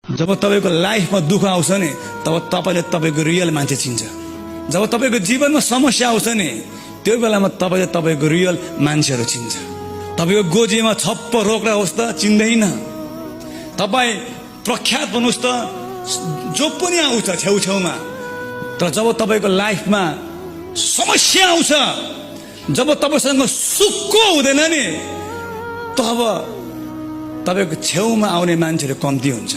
जब तपाईको लाइफमा दुःख आउँछ नि तब तपाईले तपाईको रियल मान्छे चिन्छ। जब तपाईको जीवनमा समस्या आउँछ नि त्यो बेलामा तपाईले तपाईको रियल मान्छेहरु चिन्छ। तपाईको गोजीमा छप्प रोक्रा होस् त चिन्दैन, तपाई प्रख्यात बन्नुस् त जो पनि आउँछ छेउछेउमा। तर जब तपाईको लाइफमा समस्या आउँछ, जब तपाईसँग सुखको हुँदैन नि तब तपाईको छेउमा आउने मान्छेहरु कम्ती हुन्छ।